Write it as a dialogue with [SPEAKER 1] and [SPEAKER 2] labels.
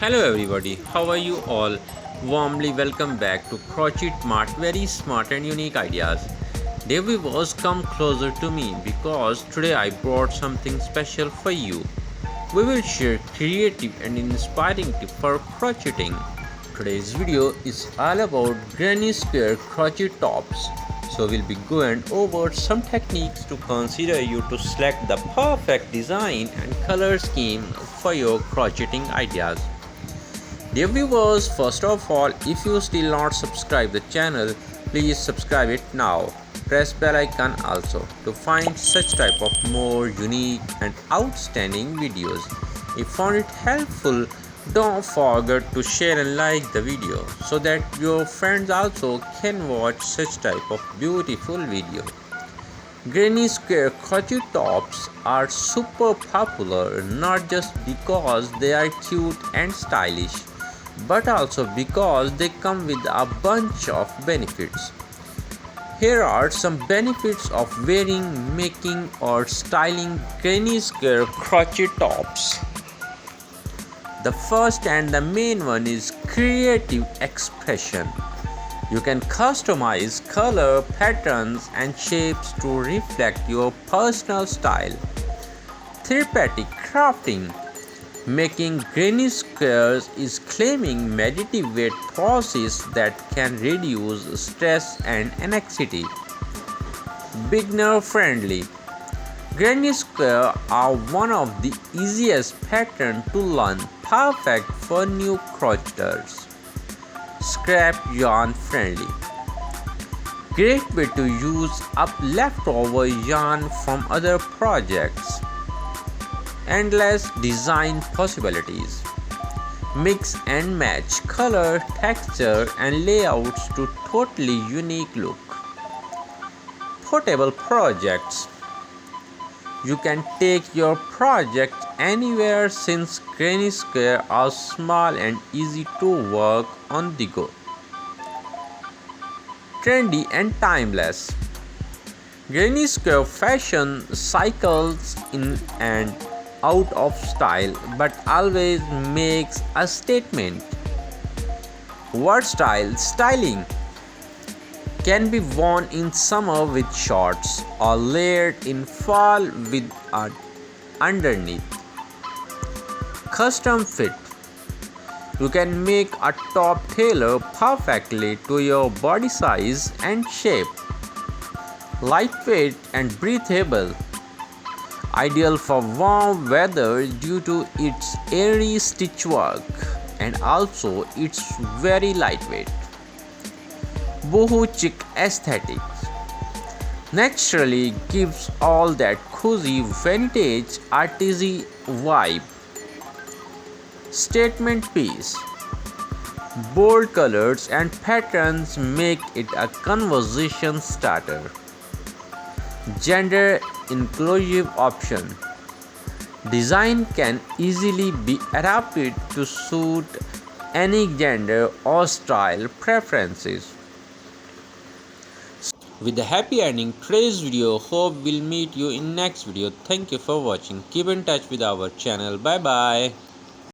[SPEAKER 1] Hello everybody, how are you all? Warmly welcome back to Crochet Mart, very smart and unique ideas. Dear viewers, come closer to me because today I brought something special for you. We will share creative and inspiring tips for crocheting. Today's video is all about granny square crochet tops. So we'll be going over some techniques to consider you to select the perfect design and color scheme for your crocheting ideas. Dear viewers, first of all, if you still not subscribe the channel, please subscribe it now. Press bell icon also to find such type of more unique and outstanding videos. If found it helpful, don't forget to share and like the video so that your friends also can watch such type of beautiful video. Granny square crochet tops are super popular not just because they are cute and stylish, but also because they come with a bunch of benefits. Here are some benefits of wearing, making or styling granny square crochet tops. The first and the main one is creative expression. You can customize color, patterns and shapes to reflect your personal style. Therapeutic crafting. Making granny squares is claiming meditative process that can reduce stress and anxiety. Beginner friendly. Granny squares are one of the easiest patterns to learn, perfect for new crocheters. Scrap yarn friendly. Great way to use up leftover yarn from other projects. Endless design possibilities. Mix and match color, texture and layouts to totally unique look. Portable projects. You can take your project anywhere since granny squares are small and easy to work on the go. Trendy and timeless. Granny square fashion cycles in and out of style but always makes a statement. Versatile styling. Can be worn in summer with shorts or layered in fall with a underneath. Custom fit. You can make a top tailor perfectly to your body size and shape. Lightweight and breathable. Ideal for warm weather due to its airy stitch work and also it's very lightweight. Boho chic aesthetics. Naturally gives all that cozy vintage artsy vibe. Statement piece. Bold colors and patterns make it a conversation starter. Gender inclusive option. Design can easily be adapted to suit any gender or style preferences. With the happy ending, today's video. Hope we'll meet you in next video. Thank you for watching. Keep in touch with our channel. Bye bye.